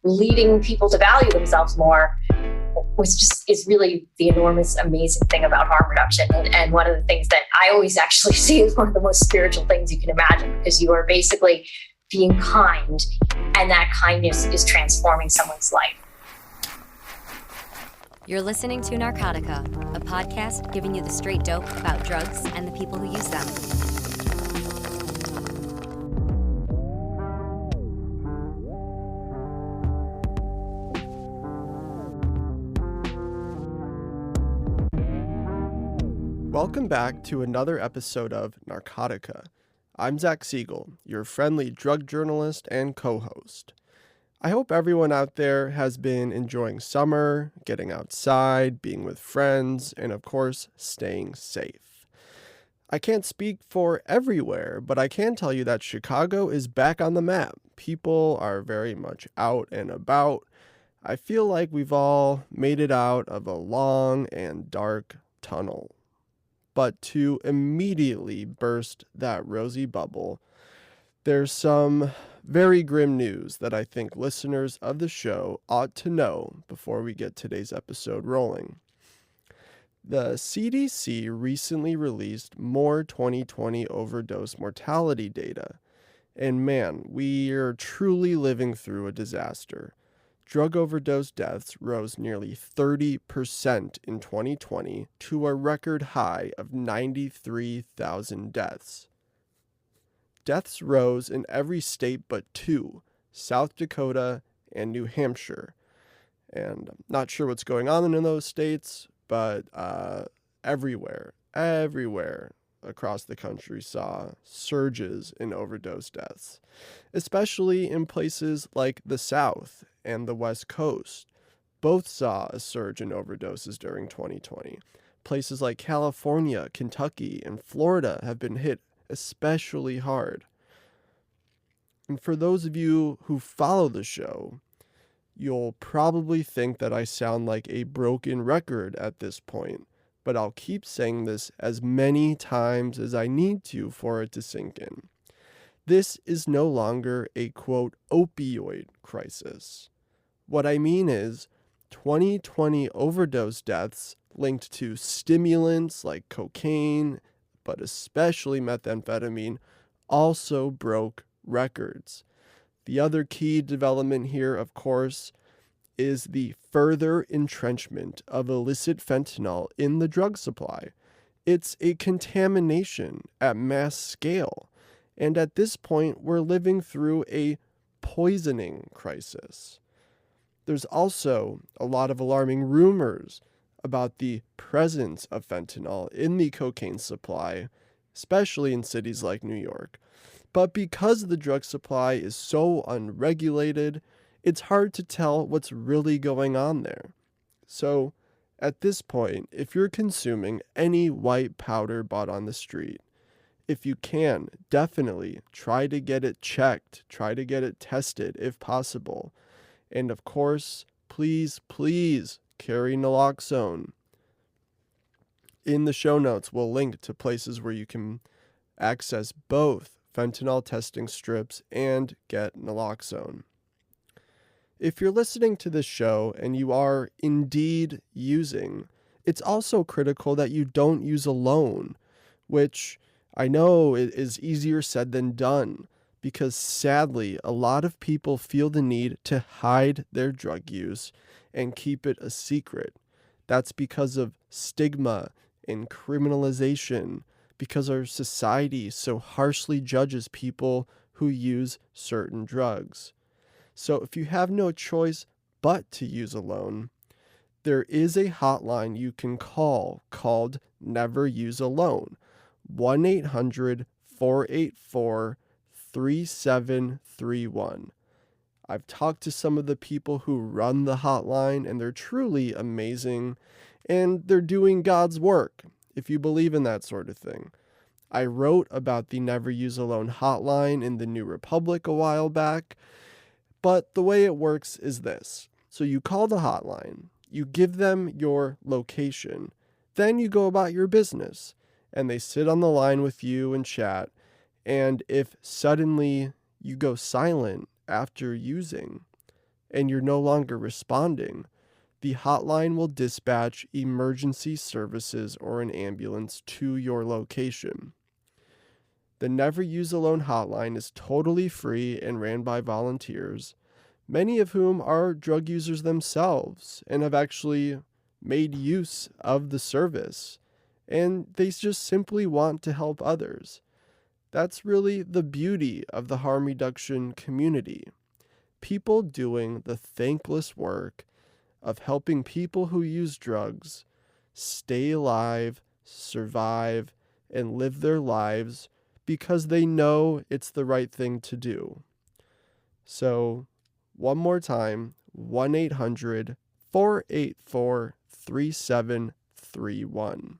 leading people to value themselves more is really the enormous, amazing thing about harm reduction. And one of the things that I always actually see is one of the most spiritual things you can imagine, because you are basically being kind, and that kindness is transforming someone's life. You're listening to Narcotica, a podcast giving you the straight dope about drugs and the people who use them. Welcome back to another episode of Narcotica. I'm Zach Siegel, your friendly drug journalist and co-host. I hope everyone out there has been enjoying summer, getting outside, being with friends, and of course, staying safe. I can't speak for everywhere, but I can tell you that Chicago is back on the map. People are very much out and about. I feel like we've all made it out of a long and dark tunnel. But to immediately burst that rosy bubble, there's some very grim news that I think listeners of the show ought to know before we get today's episode rolling. The CDC recently released more 2020 overdose mortality data, and man, we are truly living through a disaster. Drug overdose deaths rose nearly 30% in 2020 to a record high of 93,000 deaths. Deaths rose in every state but two, South Dakota and New Hampshire. And I'm not sure what's going on in those states, but everywhere across the country saw surges in overdose deaths, especially in places like the South and the West Coast. Both saw a surge in overdoses during 2020. Places like California, Kentucky, and Florida have been hit especially hard. And for those of you who follow the show, you'll probably think that I sound like a broken record at this point, but I'll keep saying this as many times as I need to for it to sink in. This is no longer a, quote, opioid crisis. What I mean is 2020 overdose deaths linked to stimulants like cocaine, but especially methamphetamine, also broke records. The other key development here, of course, is the further entrenchment of illicit fentanyl in the drug supply. It's a contamination at mass scale, and at this point, we're living through a poisoning crisis. There's also a lot of alarming rumors about the presence of fentanyl in the cocaine supply, especially in cities like New York. But because the drug supply is so unregulated, it's hard to tell what's really going on there. So, at this point, if you're consuming any white powder bought on the street, if you can, definitely try to get it checked, try to get it tested if possible. And of course, please carry naloxone. In the show notes, we'll link to places where you can access both fentanyl testing strips and get naloxone. If you're listening to this show and you are indeed using, it's also critical that you don't use alone, which I know is easier said than done, because sadly, a lot of people feel the need to hide their drug use and keep it a secret. That's because of stigma and criminalization, because our society so harshly judges people who use certain drugs. So if you have no choice but to use alone, there is a hotline you can call called Never Use Alone, 1-800-484-3731. I've talked to some of the people who run the hotline, and they're truly amazing, and they're doing God's work, if you believe in that sort of thing. I wrote about the Never Use Alone hotline in the New Republic a while back, but the way it works is this. So you call the hotline, you give them your location, then you go about your business, and they sit on the line with you and chat, and if suddenly you go silent after using, and you're no longer responding, the hotline will dispatch emergency services or an ambulance to your location. The Never Use Alone hotline is totally free and ran by volunteers, many of whom are drug users themselves and have actually made use of the service, and they just simply want to help others. That's really the beauty of the harm reduction community. People doing the thankless work of helping people who use drugs stay alive, survive, and live their lives because they know it's the right thing to do. So, one more time, 1-800-484-3731.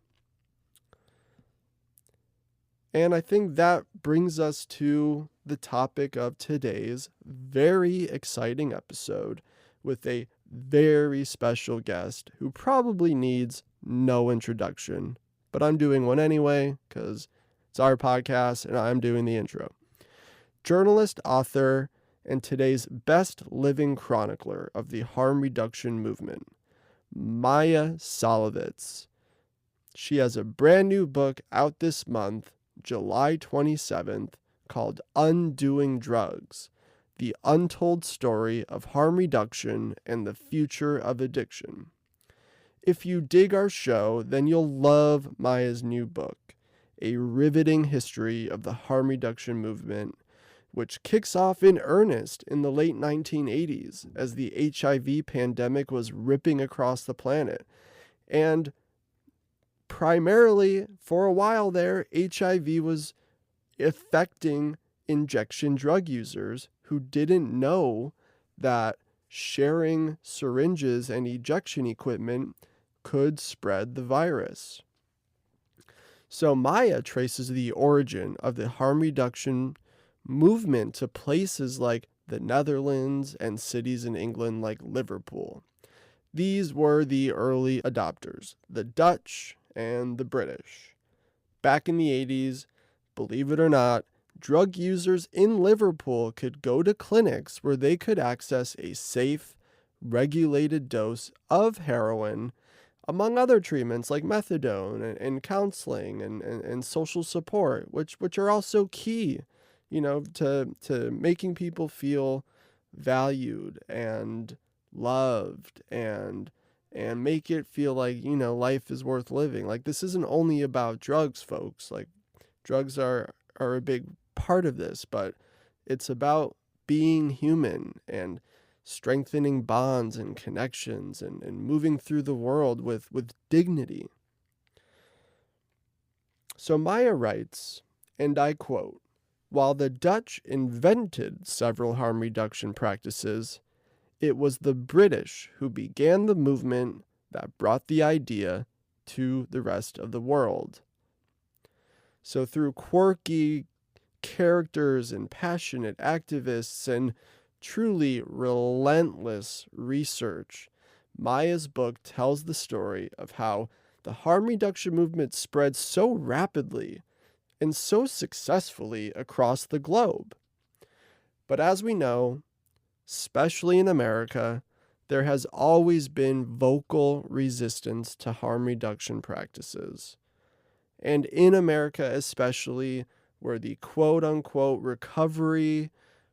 And I think that brings us to the topic of today's very exciting episode with a very special guest who probably needs no introduction, but I'm doing one anyway because it's our podcast and I'm doing the intro. Journalist, author, and today's best living chronicler of the harm reduction movement, Maia Szalavitz. She has a brand new book out this month, July 27th, called Undoing Drugs, the Untold Story of Harm Reduction and the Future of Addiction. If you dig our show, then you'll love Maia's new book, A Riveting History of the Harm Reduction Movement, which kicks off in earnest in the late 1980s as the HIV pandemic was ripping across the planet. And primarily, for a while there, HIV was affecting injection drug users who didn't know that sharing syringes and ejection equipment could spread the virus. So Maia traces the origin of the harm reduction movement to places like the Netherlands and cities in England like Liverpool. These were the early adopters, the Dutch and the British. Back in the 80s, believe it or not, drug users in Liverpool could go to clinics where they could access a safe, regulated dose of heroin, among other treatments like methadone and counseling and social support, which are also key, to making people feel valued and loved and make it feel like, life is worth living. Like, this isn't only about drugs, folks. Like, drugs are a big part of this, but it's about being human and strengthening bonds and connections and moving through the world with dignity. So Maia writes, and I quote, "While the Dutch invented several harm reduction practices, it was the British who began the movement that brought the idea to the rest of the world." So through quirky characters and passionate activists and truly relentless research, Maia's book tells the story of how the harm reduction movement spread so rapidly and so successfully across the globe. But as we know, especially in America, there has always been vocal resistance to harm reduction practices. And in America especially, where the quote-unquote recovery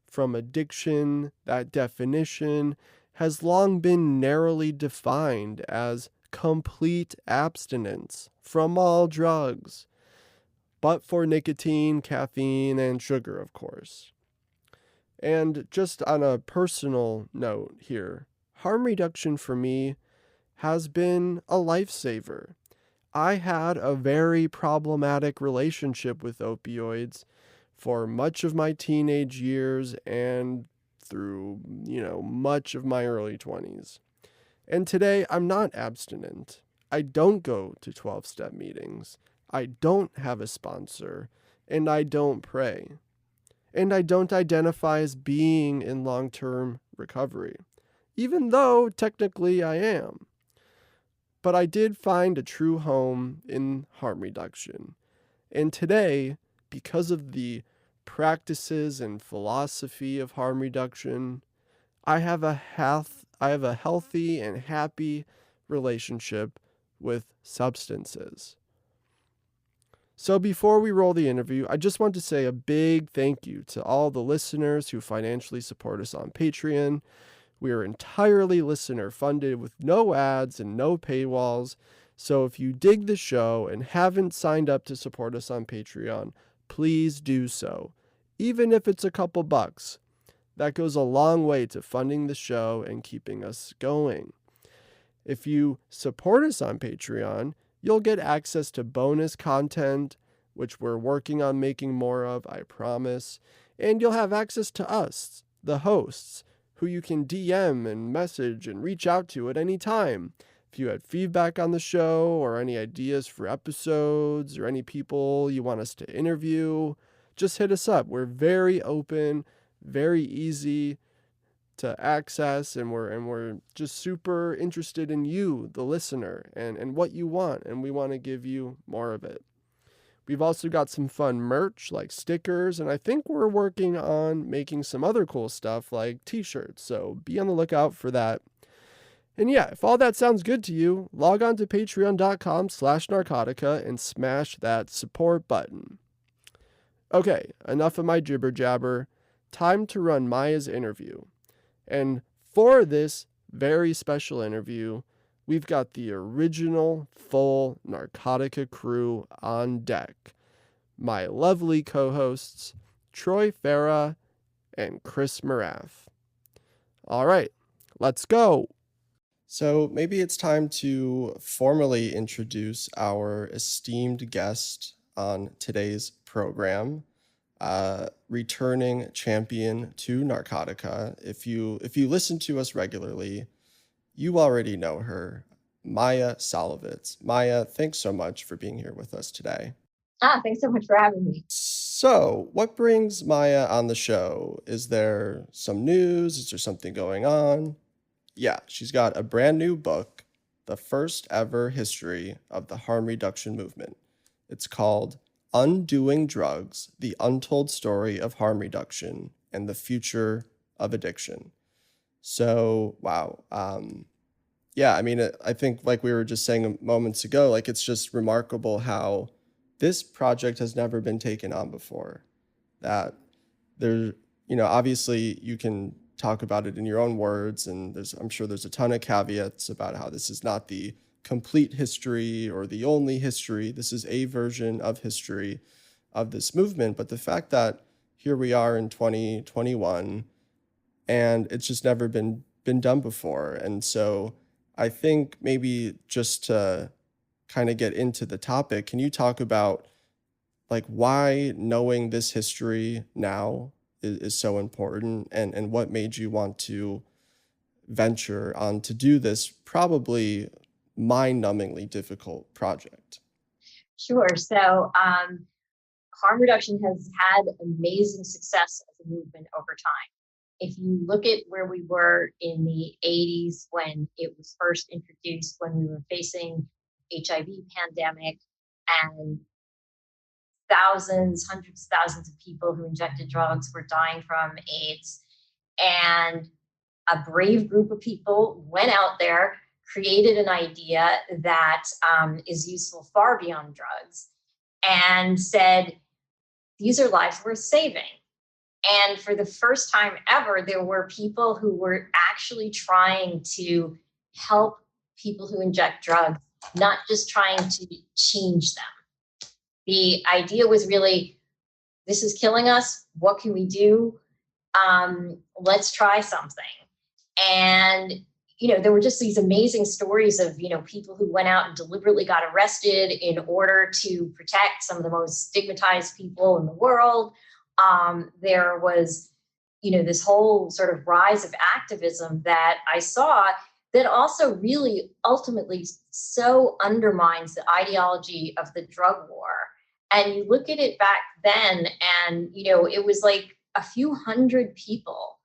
from addiction, that definition, has long been narrowly defined as complete abstinence from all drugs, but for nicotine, caffeine, and sugar, of course. And just on a personal note here, harm reduction for me has been a lifesaver. I had a very problematic relationship with opioids for much of my teenage years and through, much of my early 20s. And today I'm not abstinent. I don't go to 12-step meetings. I don't have a sponsor, and I don't pray. And I don't identify as being in long-term recovery, even though technically I am. But I did find a true home in harm reduction. And today, because of the practices and philosophy of harm reduction, I have a healthy and happy relationship with substances. So before we roll the interview, I just want to say a big thank you to all the listeners who financially support us on Patreon. We are entirely listener funded with no ads and no paywalls. So if you dig the show and haven't signed up to support us on Patreon, please do so. Even if it's a couple bucks, that goes a long way to funding the show and keeping us going. If you support us on Patreon, you'll get access to bonus content, which we're working on making more of, I promise. And you'll have access to us, the hosts, who you can DM and message and reach out to at any time. If you had feedback on the show or any ideas for episodes or any people you want us to interview, just hit us up. We're very open, very easy to access, and we're just super interested in you, the listener, and what you want, and we want to give you more of it. We've also got some fun merch like stickers, and I think we're working on making some other cool stuff like t-shirts, so be on the lookout for that. And yeah, if all that sounds good to you, log on to patreon.com/narcotica and smash that support button. Okay, enough of my jibber jabber. Time to run Maia's interview. And for this very special interview, we've got the original full Narcotica crew on deck. My lovely co-hosts, Troy Farah and Chris Moraff. All right, let's go. So maybe it's time to formally introduce our esteemed guest on today's program. Returning champion to Narcotica. If you listen to us regularly, you already know her, Maia Szalavitz. Maia, thanks so much for being here with us today. Thanks so much for having me. So, what brings Maia on the show? Is there some news? Is there something going on? Yeah, she's got a brand new book, the first ever history of the harm reduction movement. It's called Undoing Drugs, the Untold Story of Harm Reduction and the Future of Addiction. So, wow. Yeah, I mean, I think like we were just saying moments ago, like it's just remarkable how this project has never been taken on before. That there, obviously you can talk about it in your own words, and I'm sure there's a ton of caveats about how this is not the complete history or the only history. This is a version of history of this movement. But the fact that here we are in 2021 and it's just never been done before. And so I think maybe just to kind of get into the topic, can you talk about like why knowing this history now is so important, and what made you want to venture on to do this probably mind-numbingly difficult project? Sure. So harm reduction has had amazing success as a movement over time. If you look at where we were in the 80s when it was first introduced, when we were facing HIV pandemic and hundreds of thousands of people who injected drugs were dying from AIDS, and a brave group of people went out there, created an idea that is useful far beyond drugs, and said, these are lives worth saving. And for the first time ever, there were people who were actually trying to help people who inject drugs, not just trying to change them. The idea was really, this is killing us. What can we do? Let's try something. And, there were just these amazing stories of, people who went out and deliberately got arrested in order to protect some of the most stigmatized people in the world. There was, this whole sort of rise of activism that I saw that also really ultimately so undermines the ideology of the drug war. And you look at it back then and, it was like a few hundred people.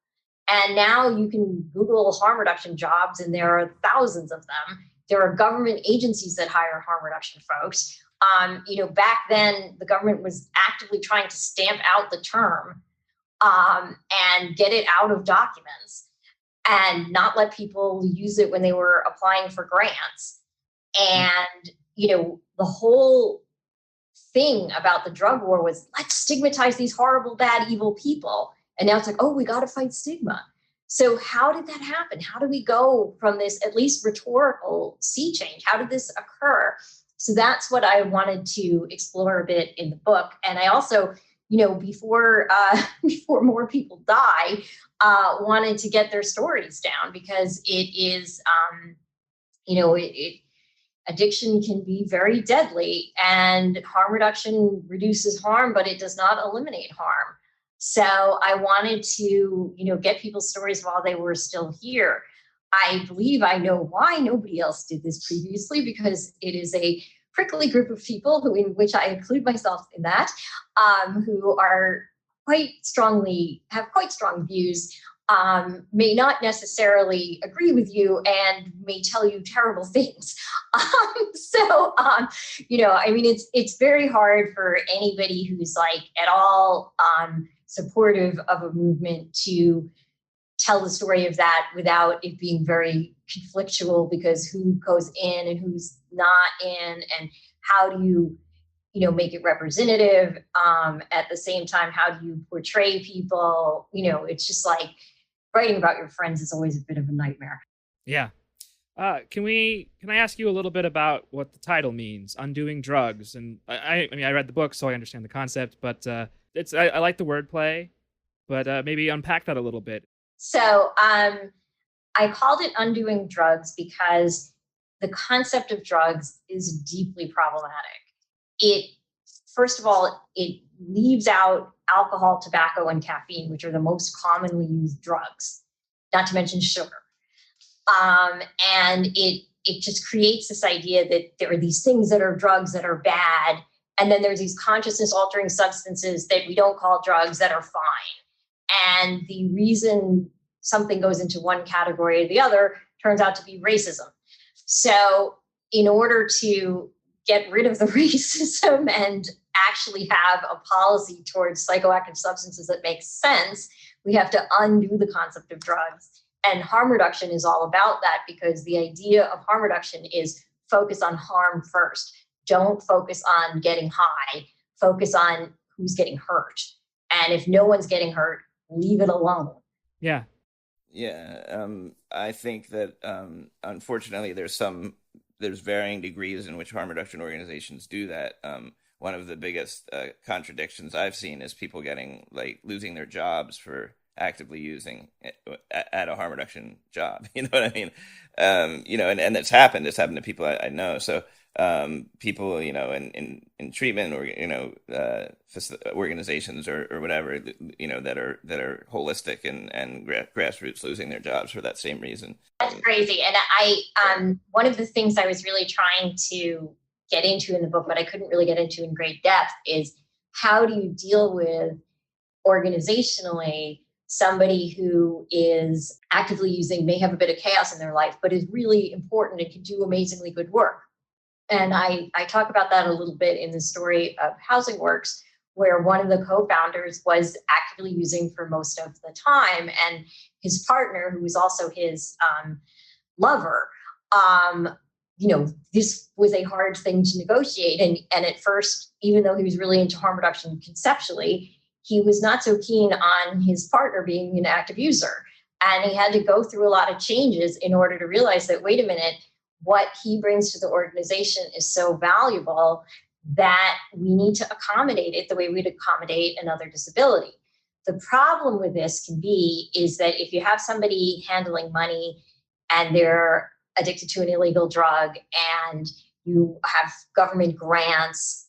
And now you can Google harm reduction jobs and there are thousands of them. There are government agencies that hire harm reduction folks. Back then the government was actively trying to stamp out the term and get it out of documents. and not let people use it when they were applying for grants. And, the whole thing about the drug war was, let's stigmatize these horrible, bad, evil people. And now it's like, oh, we got to fight stigma. So how did that happen? How do we go from this at least rhetorical sea change? How did this occur? So that's what I wanted to explore a bit in the book. And I also, before more people die, wanted to get their stories down, because it is, addiction can be very deadly, and harm reduction reduces harm, but it does not eliminate harm. So I wanted to, get people's stories while they were still here. I believe I know why nobody else did this previously, because it is a prickly group of people in which I include myself in that, who are have quite strong views, may not necessarily agree with you, and may tell you terrible things. It's very hard for anybody who's at all supportive of a movement to tell the story of that without it being very conflictual, because who goes in and who's not in, and how do you make it representative, at the same time, how do you portray people? It's just writing about your friends is always a bit of a nightmare. Yeah. Can I ask you a little bit about what the title means, Undoing Drugs? And I read the book, so I understand the concept, but I like the wordplay, but maybe unpack that a little bit. So I called it Undoing Drugs because the concept of drugs is deeply problematic. First of all, it leaves out alcohol, tobacco, and caffeine, which are the most commonly used drugs, not to mention sugar. And it just creates this idea that there are these things that are drugs that are bad, and then there's these consciousness-altering substances that we don't call drugs that are fine. And the reason something goes into one category or the other turns out to be racism. So in order to get rid of the racism and actually have a policy towards psychoactive substances that makes sense, we have to undo the concept of drugs. And harm reduction is all about that, because the idea of harm reduction is focus on harm first. Don't focus on getting high. Focus on who's getting hurt. And if no one's getting hurt, leave it alone. Yeah. Yeah. I think that, unfortunately, there's varying degrees in which harm reduction organizations do that. One of the biggest contradictions I've seen is people losing their jobs for actively using at a harm reduction job. You know what I mean? And it's happened. It's happened to people I know. So people, in treatment or, organizations or whatever, that are holistic and grassroots losing their jobs for that same reason. That's crazy. And one of the things I was really trying to get into in the book, but I couldn't really get into in great depth, is how do you deal with organizationally somebody who is actively using, may have a bit of chaos in their life, but is really important and can do amazingly good work. And I talk about that a little bit in the story of Housing Works, where one of the co-founders was actively using for most of the time, and his partner, who was also his lover, this was a hard thing to negotiate. And at first, even though he was really into harm reduction conceptually, he was not so keen on his partner being an active user. And he had to go through a lot of changes in order to realize that, wait a minute, what he brings to the organization is so valuable that we need to accommodate it the way we'd accommodate another disability. The problem with this is that if you have somebody handling money and they're addicted to an illegal drug, and you have government grants,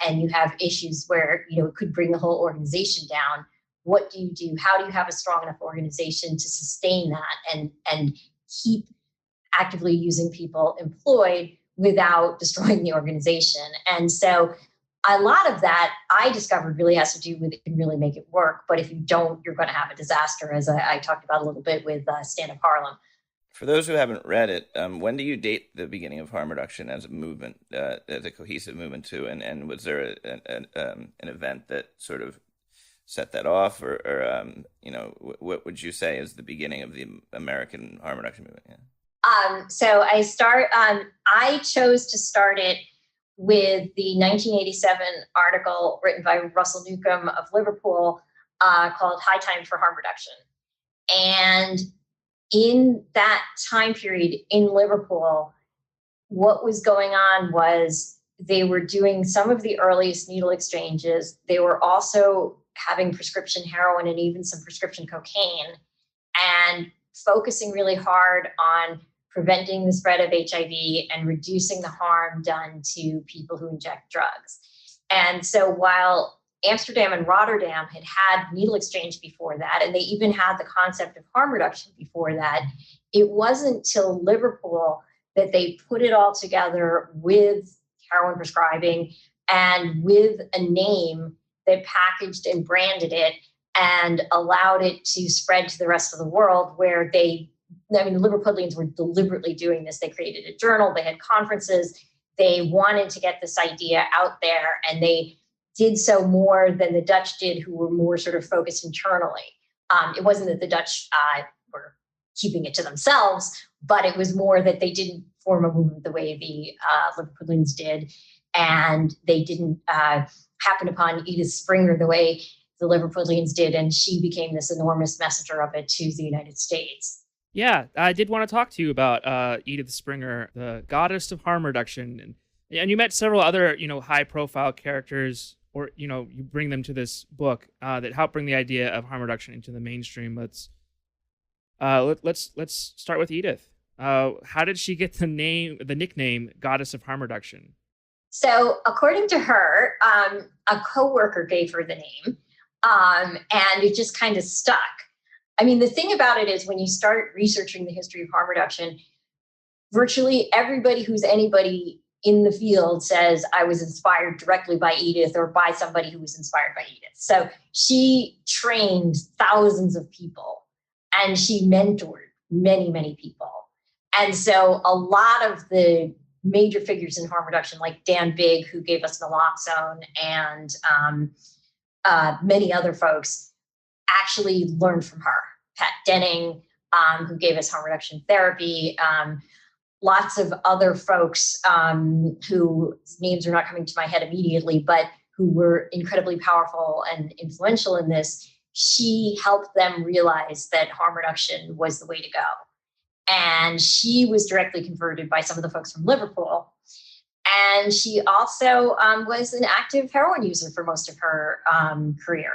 and you have issues where it could bring the whole organization down, what do you do? How do you have a strong enough organization to sustain that and keep actively using people employed without destroying the organization? And so a lot of that I discovered really has to do with, it can really make it work. But if you don't, you're going to have a disaster, as I talked about a little bit with Stand Up Harlem. For those who haven't read it, when do you date the beginning of harm reduction as a movement, as a cohesive movement too? And was there an event that sort of set that off, or what would you say is the beginning of the American harm reduction movement? Yeah. So I chose to start it with the 1987 article written by Russell Newcomb of Liverpool called High Time for Harm Reduction. And in that time period in Liverpool, what was going on was they were doing some of the earliest needle exchanges. They were also having prescription heroin and even some prescription cocaine, and focusing really hard on preventing the spread of HIV and reducing the harm done to people who inject drugs. And so while Amsterdam and Rotterdam had had needle exchange before that, and they even had the concept of harm reduction before that, it wasn't till Liverpool that they put it all together with heroin prescribing and with a name that packaged and branded it and allowed it to spread to the rest of the world, where the Liverpudlians were deliberately doing this. They created a journal, they had conferences, they wanted to get this idea out there, and they did so more than the Dutch did, who were more sort of focused internally. It wasn't that the Dutch were keeping it to themselves, but it was more that they didn't form a movement the way the Liverpudlians did, and they didn't happen upon Edith Springer the way the Liverpudlians did, and she became this enormous messenger of it to the United States. Yeah, I did want to talk to you about Edith Springer, the goddess of harm reduction, and you met several other, high-profile characters, or you bring them to this book that help bring the idea of harm reduction into the mainstream. Let's start with Edith. How did she get the nickname Goddess of Harm Reduction? So, according to her, a coworker gave her the name, and it just kind of stuck. I mean, the thing about it is, when you start researching the history of harm reduction, virtually everybody who's anybody in the field says, I was inspired directly by Edith or by somebody who was inspired by Edith. So she trained thousands of people and she mentored many, many people. And so a lot of the major figures in harm reduction, like Dan Bigg, who gave us naloxone, and many other folks, actually learned from her. Pat Denning, who gave us harm reduction therapy, lots of other folks whose names are not coming to my head immediately, but who were incredibly powerful and influential in this. She helped them realize that harm reduction was the way to go. And she was directly converted by some of the folks from Liverpool. And she also was an active heroin user for most of her career.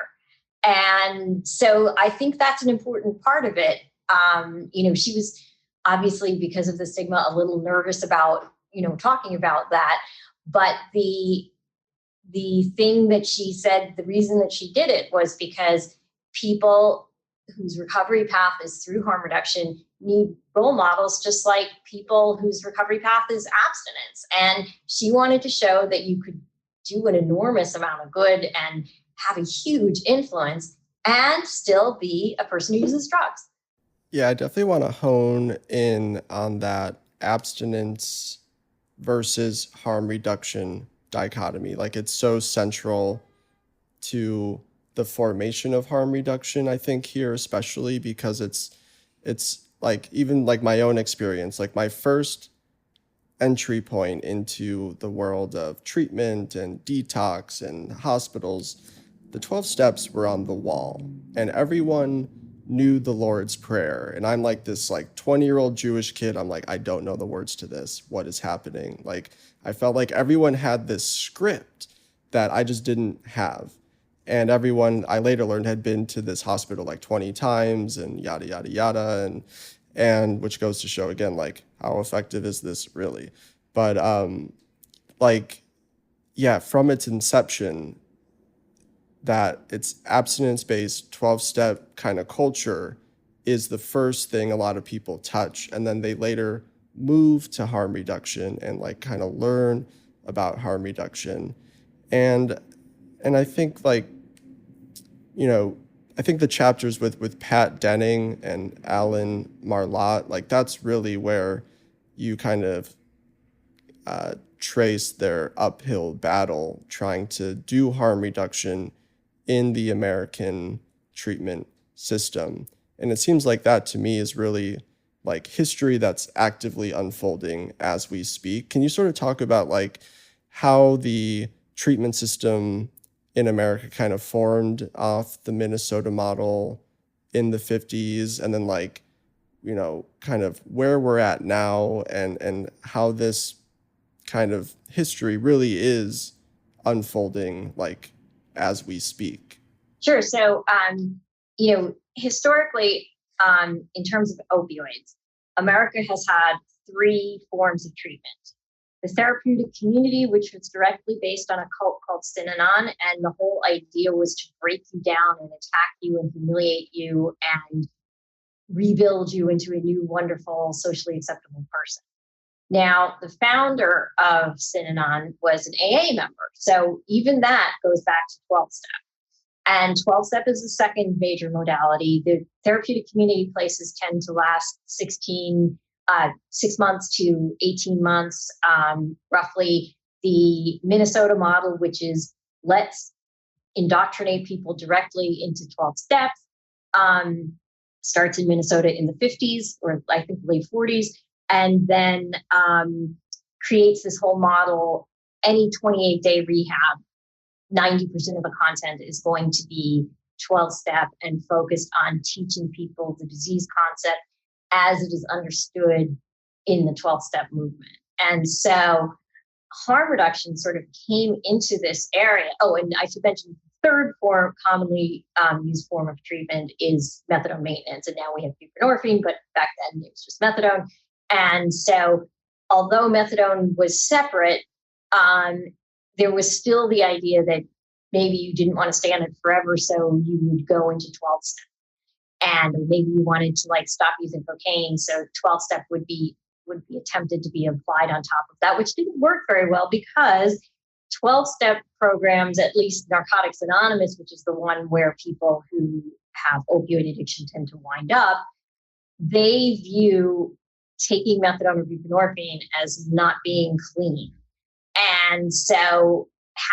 And so I think that's an important part of it. She was obviously, because of the stigma, a little nervous about, talking about that. But the thing that she said, the reason that she did it was because people whose recovery path is through harm reduction need role models, just like people whose recovery path is abstinence. And she wanted to show that you could do an enormous amount of good and have a huge influence and still be a person who uses drugs. Yeah, I definitely want to hone in on that abstinence versus harm reduction dichotomy. Like, it's so central to the formation of harm reduction, I think, here, especially because it's like, even like my own experience, like my first entry point into the world of treatment and detox and hospitals, the 12 steps were on the wall and everyone knew the Lord's Prayer. And I'm like this 20-year-old Jewish kid. I'm like, I don't know the words to this. What is happening? Like, I felt like everyone had this script that I just didn't have. And everyone, I later learned, had been to this hospital 20 times and yada, yada, yada. And which goes to show again, how effective is this really? But from its inception, that it's abstinence-based 12-step kind of culture is the first thing a lot of people touch. And then they later move to harm reduction and kind of learn about harm reduction. And I think I think the chapters with Pat Denning and Alan Marlott, that's really where you kind of trace their uphill battle trying to do harm reduction in the American treatment system. And it seems like that to me is really like history that's actively unfolding as we speak. Can you sort of talk about like how the treatment system in America kind of formed off the Minnesota model in the 50s, and then like, you know, kind of where we're at now, and how this kind of history really is unfolding like as we speak? Sure. So, historically, in terms of opioids, America has had three forms of treatment. The therapeutic community, which was directly based on a cult called Synanon, and the whole idea was to break you down and attack you and humiliate you and rebuild you into a new, wonderful, socially acceptable person. Now, the founder of Synanon was an AA member. So even that goes back to 12-step. And 12-step is the second major modality. The therapeutic community places tend to last 6 months to 18 months, roughly. The Minnesota model, which is let's indoctrinate people directly into 12 steps, starts in Minnesota in the 50s, or I think late 40s, and then creates this whole model. Any 28-day rehab, 90% of the content is going to be 12-step and focused on teaching people the disease concept as it is understood in the 12-step movement. And so harm reduction sort of came into this area. Oh, and I should mention the third form, commonly used form of treatment is methadone maintenance. And now we have buprenorphine, but back then it was just methadone. And so although methadone was separate, there was still the idea that maybe you didn't want to stay on it forever, so you would go into 12-step. And maybe you wanted to like stop using cocaine, so 12-step would be attempted to be applied on top of that, which didn't work very well because 12-step programs, at least Narcotics Anonymous, which is the one where people who have opioid addiction tend to wind up, they view taking methadone or buprenorphine as not being clean. And so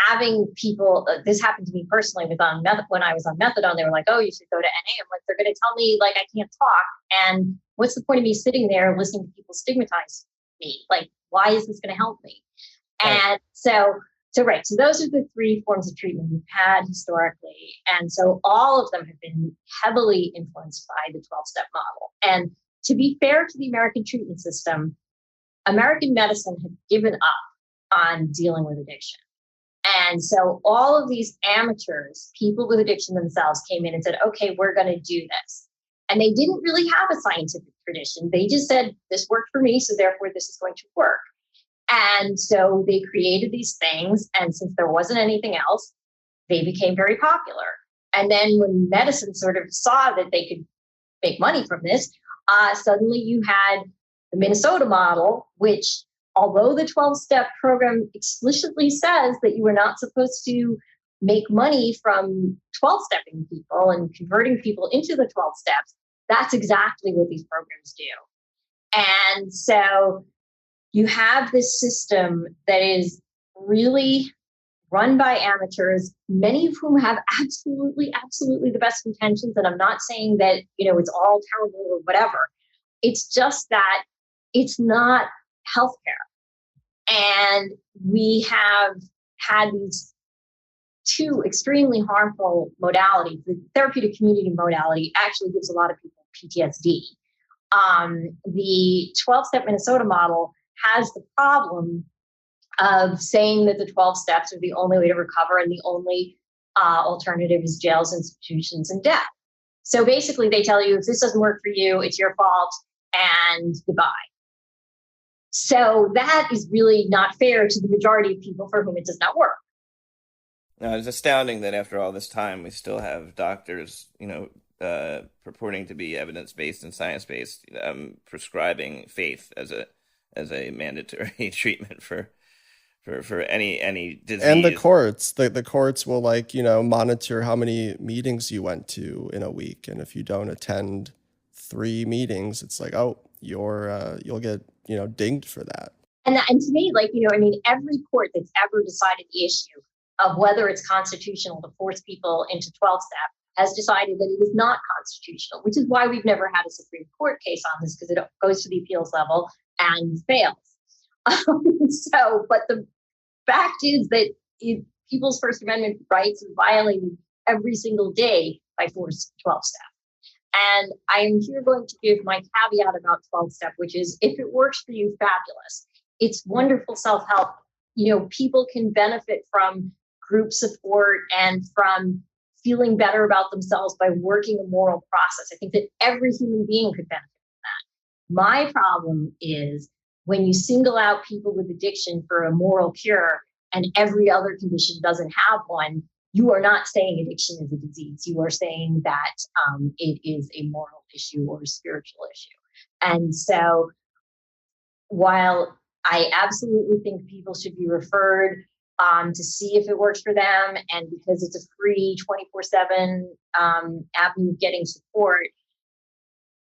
having people, this happened to me personally when I was on methadone, they were like, oh, you should go to NA. I'm like, they're going to tell me like I can't talk. And what's the point of me sitting there listening to people stigmatize me? Like, why is this going to help me? Right. And so those are the three forms of treatment we've had historically. And so all of them have been heavily influenced by the 12-step model. And to be fair to the American treatment system, American medicine had given up on dealing with addiction. And so all of these amateurs, people with addiction themselves, came in and said, okay, we're going to do this. And they didn't really have a scientific tradition. They just said, this worked for me, so therefore this is going to work. And so they created these things. And since there wasn't anything else, they became very popular. And then when medicine sort of saw that they could make money from this, suddenly you had the Minnesota model, which, although the 12-step program explicitly says that you are not supposed to make money from 12-stepping people and converting people into the 12 steps, that's exactly what these programs do. And so you have this system that is really run by amateurs, many of whom have absolutely the best intentions. And I'm not saying that, it's all terrible or whatever. It's just that it's not healthcare. And we have had these two extremely harmful modalities. The therapeutic community modality actually gives a lot of people PTSD. The 12-step Minnesota model has the problem of saying that the 12 steps are the only way to recover and the only alternative is jails, institutions, and death. So basically they tell you, if this doesn't work for you, it's your fault and goodbye. So that is really not fair to the majority of people for whom it does not work. No, it's astounding that after all this time, we still have doctors, purporting to be evidence-based and science-based, prescribing faith as a mandatory treatment for any disease. And the courts will monitor how many meetings you went to in a week, and if you don't attend 3 meetings, it's like, oh, you'll get dinged for that. And to me, every court that's ever decided the issue of whether it's constitutional to force people into 12-step has decided that it is not constitutional, which is why we've never had a Supreme Court case on this, because it goes to the appeals level and fails. But the fact is that people's First Amendment rights are violated every single day by forced 12-step. And I am here going to give my caveat about 12-step, which is if it works for you, fabulous. It's wonderful self-help. People can benefit from group support and from feeling better about themselves by working a moral process. I think that every human being could benefit from that. My problem is when you single out people with addiction for a moral cure and every other condition doesn't have one, you are not saying addiction is a disease. You are saying that it is a moral issue or a spiritual issue. And so while I absolutely think people should be referred to see if it works for them, and because it's a free 24/7 avenue of getting support,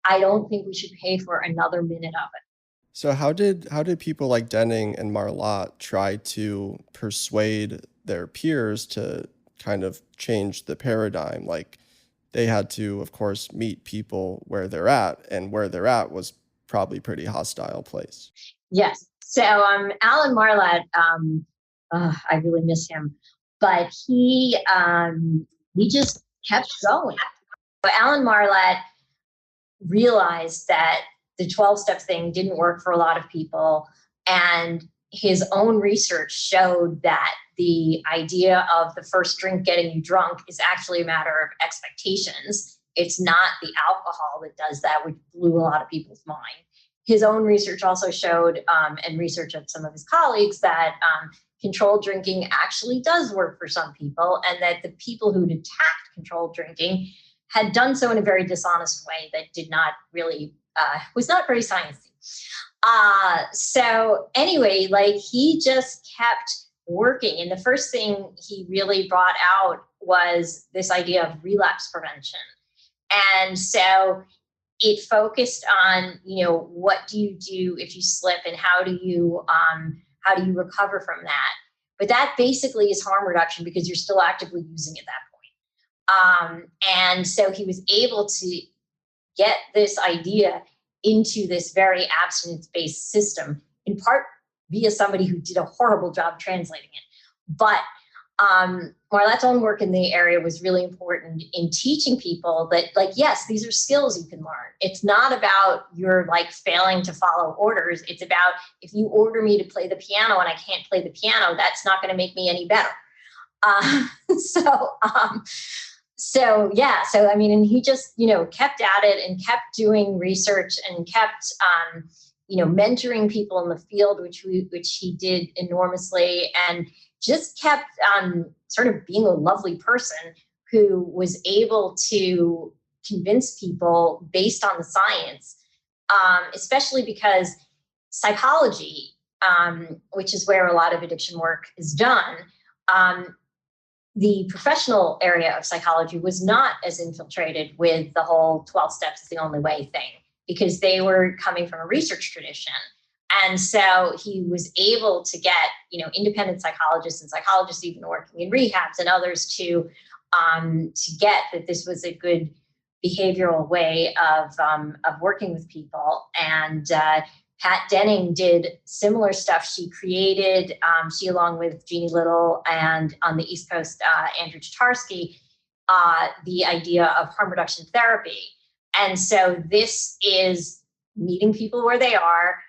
I don't think we should pay for another minute of it. So how did people like Denning and Marlatt try to persuade their peers to kind of change the paradigm? Like they had to, of course, meet people where they're at, and where they're at was probably pretty hostile place. Yes. So Alan Marlatt, I really miss him, but he just kept going. But Alan Marlatt realized that the 12-step thing didn't work for a lot of people, and his own research showed that the idea of the first drink getting you drunk is actually a matter of expectations. It's not the alcohol that does that, which blew a lot of people's mind. His own research also showed, and research of some of his colleagues, that controlled drinking actually does work for some people, and that the people who'd attacked controlled drinking had done so in a very dishonest way that did not really, was not very sciencey. So anyway, like he just kept working. And the first thing he really brought out was this idea of relapse prevention. And so it focused on, what do you do if you slip, and how do you recover from that? But that basically is harm reduction, because you're still actively using at that point. And so he was able to get this idea into this very abstinence-based system, in part via somebody who did a horrible job translating it. But Marlatt's own work in the area was really important in teaching people that, like, yes, these are skills you can learn. It's not about you're like failing to follow orders. It's about, if you order me to play the piano and I can't play the piano, that's not going to make me any better. So I mean, and he just, kept at it and kept doing research and kept, mentoring people in the field, which he did enormously, and just kept sort of being a lovely person who was able to convince people based on the science, especially because psychology, which is where a lot of addiction work is done, the professional area of psychology was not as infiltrated with the whole 12 steps is the only way thing, because they were coming from a research tradition. And so he was able to get, independent psychologists and psychologists even working in rehabs and others to get that this was a good behavioral way of working with people. And Pat Denning did similar stuff. She created, she along with Jeannie Little and on the East Coast, Andrew Tatarsky, the idea of harm reduction therapy. And so this is meeting people where they are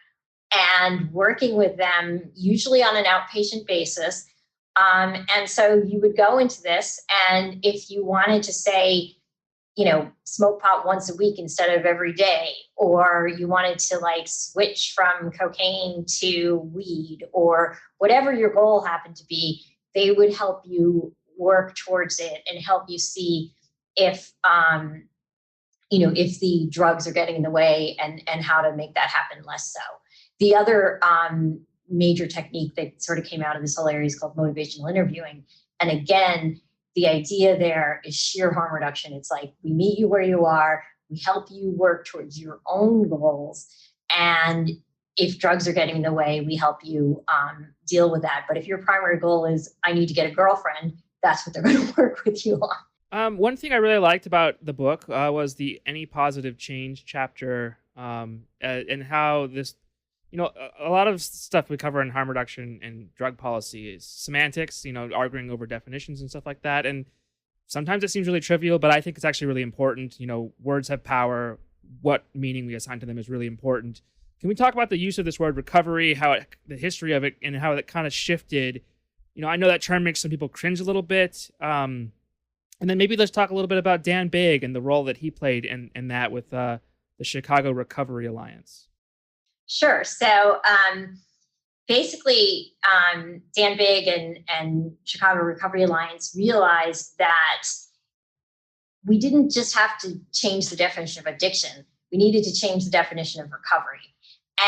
and working with them, usually on an outpatient basis. And so you would go into this, and if you wanted to say, smoke pot once a week instead of every day, or you wanted to like switch from cocaine to weed, or whatever your goal happened to be, they would help you work towards it and help you see if, if the drugs are getting in the way, and how to make that happen less so. The other major technique that sort of came out of this whole area is called motivational interviewing. And again, the idea there is sheer harm reduction. It's like, we meet you where you are, we help you work towards your own goals. And if drugs are getting in the way, we help you deal with that. But if your primary goal is, I need to get a girlfriend, that's what they're going to work with you on. One thing I really liked about the book was the Any Positive Change chapter, and how this, a lot of stuff we cover in harm reduction and drug policy is semantics, arguing over definitions and stuff like that. And sometimes it seems really trivial, but I think it's actually really important. Words have power. What meaning we assign to them is really important. Can we talk about the use of this word recovery, the history of it, and how it kind of shifted? I know that term makes some people cringe a little bit. And then maybe let's talk a little bit about Dan Bigg and the role that he played in that with the Chicago Recovery Alliance. Sure. So basically, Dan Bigg and Chicago Recovery Alliance realized that we didn't just have to change the definition of addiction. We needed to change the definition of recovery.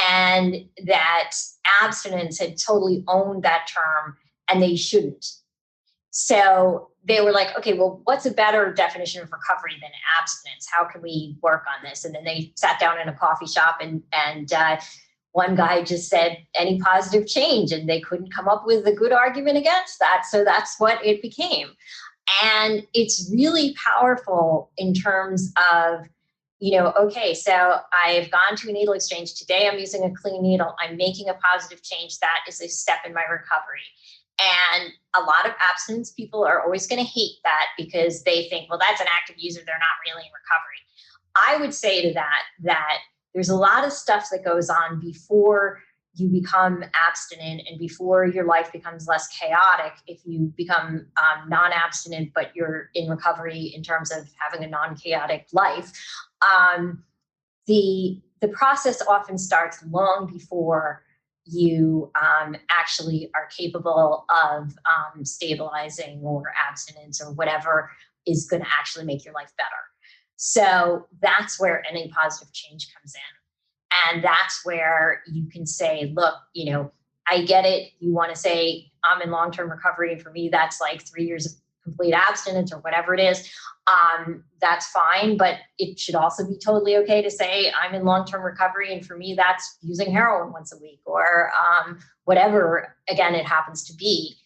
And that abstinence had totally owned that term, and they shouldn't. So they were like, okay, well, what's a better definition of recovery than abstinence? How can we work on this? And then they sat down in a coffee shop and one guy just said, any positive change, and they couldn't come up with a good argument against that. So that's what it became. And it's really powerful in terms of, okay, so I've gone to a needle exchange. Today I'm using a clean needle. I'm making a positive change. That is a step in my recovery. And a lot of abstinence people are always going to hate that because they think, well, that's an active user. They're not really in recovery. I would say to that there's a lot of stuff that goes on before you become abstinent and before your life becomes less chaotic. If you become non-abstinent, but you're in recovery in terms of having a non-chaotic life, the process often starts long before you actually are capable of stabilizing or abstinence or whatever is going to actually make your life better. So that's where any positive change comes in. And that's where you can say, look, I get it. You want to say I'm in long-term recovery. And for me, that's like 3 years of complete abstinence or whatever it is. That's fine. But it should also be totally okay to say I'm in long-term recovery. And for me, that's using heroin once a week or whatever, again, it happens to be.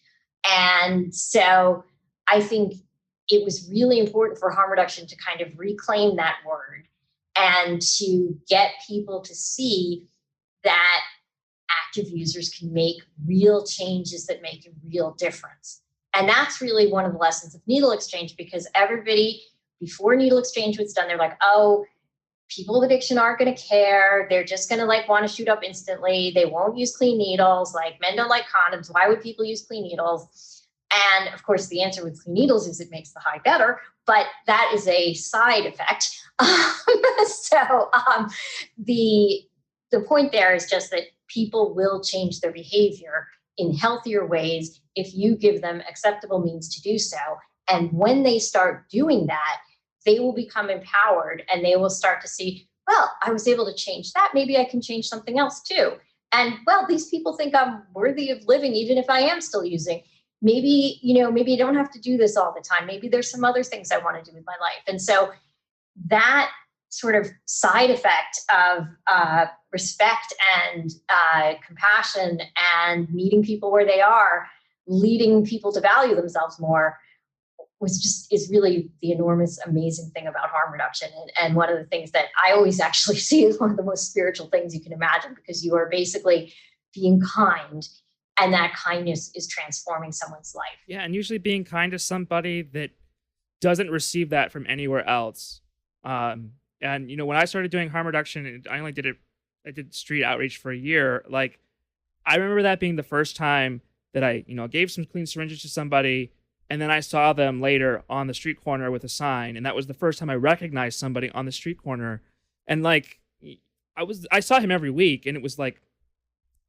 And so I think it was really important for harm reduction to kind of reclaim that word and to get people to see that active users can make real changes that make a real difference. And that's really one of the lessons of needle exchange, because everybody before needle exchange was done, they're like, oh, people with addiction aren't going to care. They're just going to want to shoot up instantly. They won't use clean needles. Men don't like condoms. Why would people use clean needles? And of course, the answer with clean needles is it makes the high better, but that is a side effect. So the point there is just that people will change their behavior in healthier ways if you give them acceptable means to do so. And when they start doing that, they will become empowered and they will start to see, well, I was able to change that. Maybe I can change something else too. And well, these people think I'm worthy of living, even if I am still using. Maybe, maybe I don't have to do this all the time. Maybe there's some other things I want to do with my life. And so that sort of side effect of respect and compassion and meeting people where they are, leading people to value themselves more, is really the enormous, amazing thing about harm reduction. And one of the things that I always actually see as one of the most spiritual things you can imagine, because you are basically being kind. And that kindness is transforming someone's life. Yeah, and usually being kind to somebody that doesn't receive that from anywhere else. And when I started doing harm reduction, I did street outreach for a year. I remember that being the first time that I, gave some clean syringes to somebody, and then I saw them later on the street corner with a sign, and that was the first time I recognized somebody on the street corner. And I saw him every week, and it was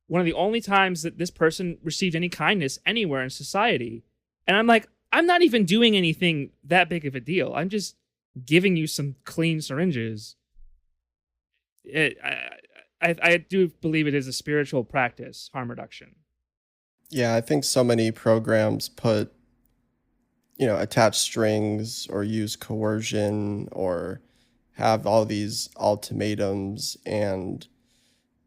one of the only times that this person received any kindness anywhere in society. And I'm like, I'm not even doing anything that big of a deal. I'm just giving you some clean syringes. I do believe it is a spiritual practice, harm reduction. Yeah, I think so many programs put, attach strings or use coercion or have all these ultimatums, and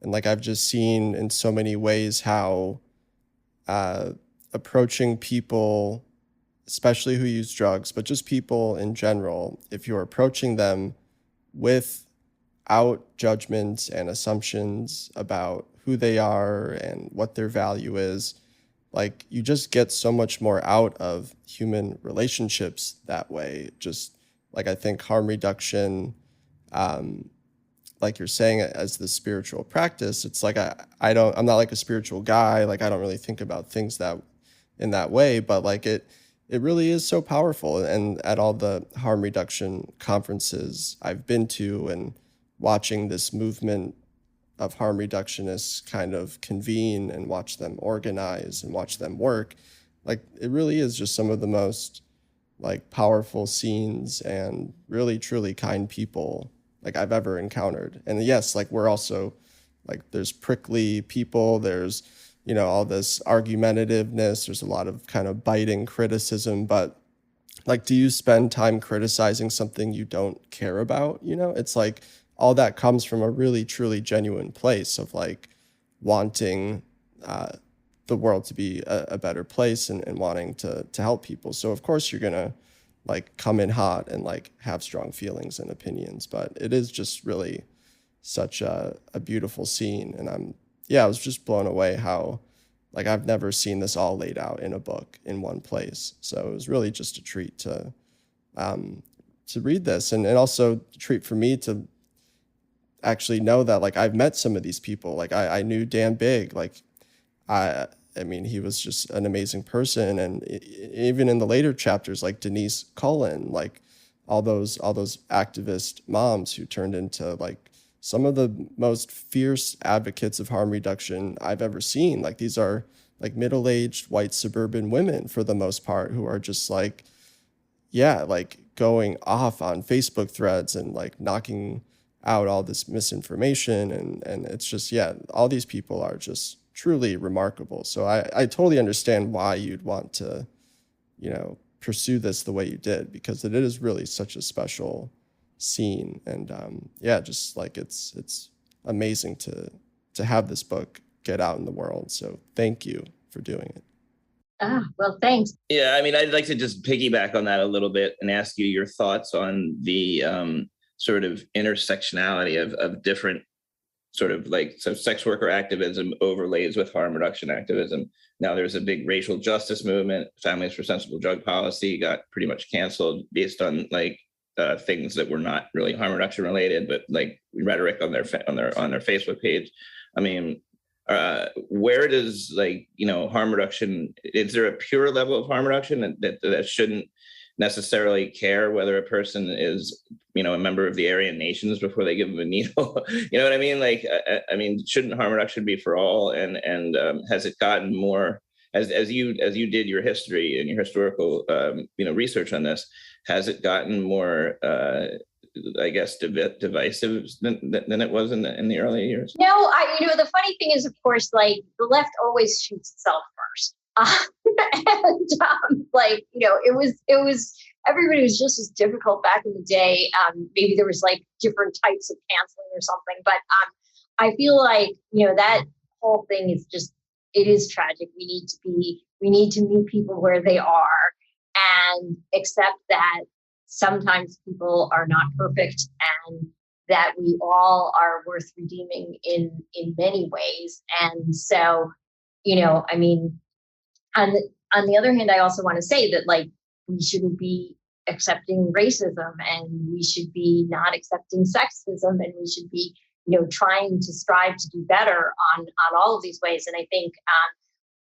And like I've just seen in so many ways how approaching people, especially who use drugs, but just people in general, if you're approaching them without judgments and assumptions about who they are and what their value is, like you just get so much more out of human relationships that way. Just like I think harm reduction, like you're saying, as the spiritual practice, it's like I'm not like a spiritual guy. Like I don't really think about things that in that way, but like it really is so powerful. And at all the harm reduction conferences I've been to and watching this movement of harm reductionists kind of convene and watch them organize and watch them work, like it really is just some of the most like powerful scenes and really truly kind people like I've ever encountered. And yes, like we're also like there's prickly people, there's all this argumentativeness, there's a lot of kind of biting criticism, but like, do you spend time criticizing something you don't care about? It's like all that comes from a really truly genuine place of like wanting the world to be a better place and wanting to help people. So of course you're gonna like come in hot and like have strong feelings and opinions, but it is just really such a beautiful scene. And I was just blown away how like I've never seen this all laid out in a book in one place. So it was really just a treat to read this, and also a treat for me to actually know that like I've met some of these people. Like I knew Dan Big, like I mean, he was just an amazing person. And even in the later chapters, like Denise Cullen, like all those activist moms who turned into like some of the most fierce advocates of harm reduction I've ever seen. Like these are like middle-aged white suburban women for the most part who are just like, like going off on Facebook threads and like knocking out all this misinformation. And it's just, all these people are just truly remarkable. So I totally understand why you'd want to, pursue this the way you did, because it is really such a special scene. And just like it's amazing to have this book get out in the world. So thank you for doing it. Well, thanks. Yeah, I mean, I'd like to just piggyback on that a little bit and ask you your thoughts on the sort of intersectionality of different sort of like, so sex worker activism overlays with harm reduction activism. Now there's a big racial justice movement. Families for Sensible Drug Policy got pretty much canceled based on like things that were not really harm reduction related, but like rhetoric on their Facebook page. I mean, where does like, harm reduction, is there a pure level of harm reduction that shouldn't necessarily care whether a person is, a member of the Aryan nations before they give them a needle? You know what I mean? Like, I mean, shouldn't harm reduction be for all? And has it gotten more, as you did your history and your historical, research on this, has it gotten more, I guess, divisive than it was in the early years? No, the funny thing is, of course, like the left always shoots itself first. It was everybody was just as difficult back in the day. Maybe there was like different types of canceling or something, but I feel like that whole thing is just, it is tragic. We need to meet people where they are and accept that sometimes people are not perfect and that we all are worth redeeming in many ways. And so, I mean, on the other hand, I also want to say that like we shouldn't be accepting racism, and we should be not accepting sexism, and we should be trying to strive to do better on all of these ways. And I think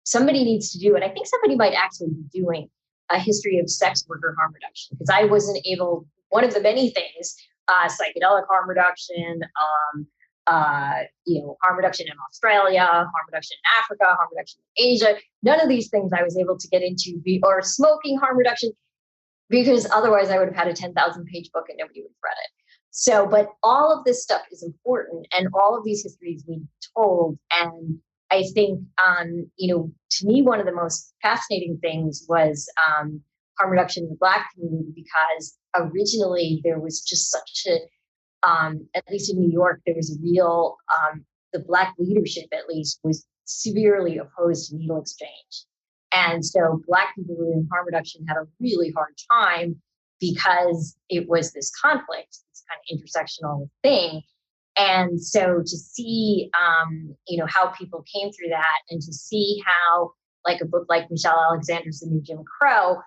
somebody needs to do, and I think somebody might actually be doing a history of sex worker harm reduction, because I wasn't able, one of the many things, psychedelic harm reduction, harm reduction in Australia, harm reduction in Africa, harm reduction in Asia. None of these things I was able to get into, or smoking harm reduction, because otherwise I would have had a 10,000 page book and nobody would have read it. So, but all of this stuff is important, and all of these histories we told. And I think, to me, one of the most fascinating things was harm reduction in the Black community, because originally there was just such a, at least in New York, there was a real the Black leadership, at least, was severely opposed to needle exchange. And so Black people who were in harm reduction had a really hard time because it was this conflict, this kind of intersectional thing. And so to see, how people came through that, and to see how, like, a book like Michelle Alexander's The New Jim Crow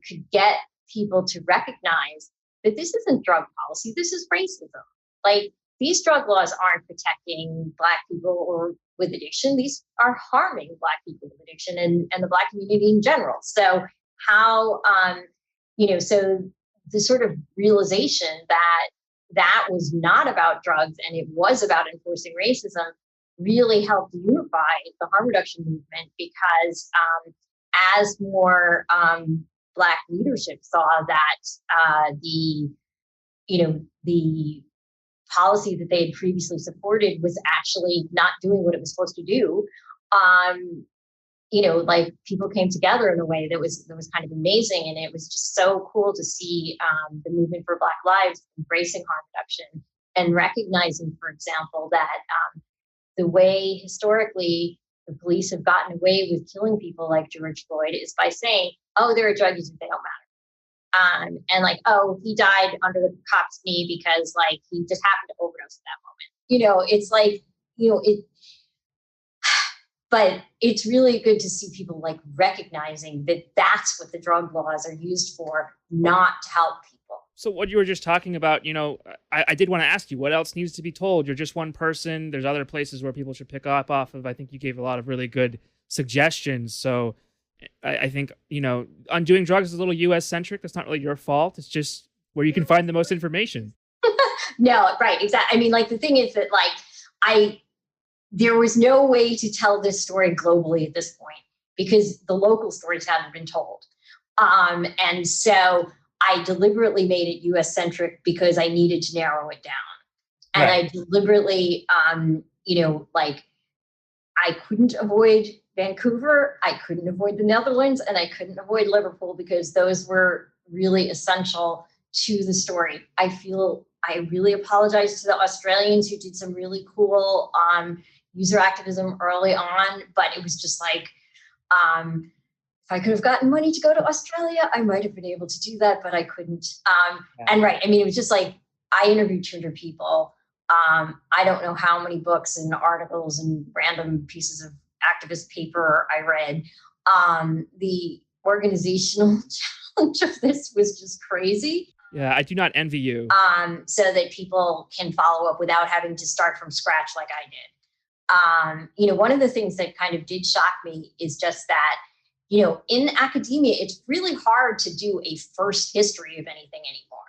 could get people to recognize that this isn't drug policy, this is racism. Like, these drug laws aren't protecting Black people or with addiction. These are harming Black people with addiction and the Black community in general. So how, so the sort of realization that was not about drugs and it was about enforcing racism really helped unify the harm reduction movement, because as more Black leadership saw that the policy that they had previously supported was actually not doing what it was supposed to do, people came together in a way that was kind of amazing. And it was just so cool to see the movement for Black lives embracing harm reduction and recognizing, for example, that the way historically the police have gotten away with killing people like George Floyd is by saying, oh, they're a drug user, they don't matter. And like, oh, he died under the cop's knee because like he just happened to overdose at that moment. It's like, but it's really good to see people like recognizing that that's what the drug laws are used for, not to help people. So what you were just talking about, I did want to ask you, what else needs to be told? You're just one person. There's other places where people should pick up off of. I think you gave a lot of really good suggestions. So I think, undoing drugs is a little US centric. That's not really your fault. It's just where you can find the most information. No, right. Exactly. I mean, like, the thing is that there was no way to tell this story globally at this point because the local stories hadn't been told. And so I deliberately made it US centric because I needed to narrow it down. And right. I deliberately, I couldn't avoid Vancouver, I couldn't avoid the Netherlands, and I couldn't avoid Liverpool because those were really essential to the story. I really apologize to the Australians who did some really cool user activism early on, but it was just like, if I could have gotten money to go to Australia, I might have been able to do that, but I couldn't. And right, I mean, it was just like, I interviewed 200 people. I don't know how many books and articles and random pieces of activist paper I read. The organizational challenge of this was just crazy. Yeah, I do not envy you. So that people can follow up without having to start from scratch like I did. One of the things that kind of did shock me is just that, in academia, it's really hard to do a first history of anything anymore.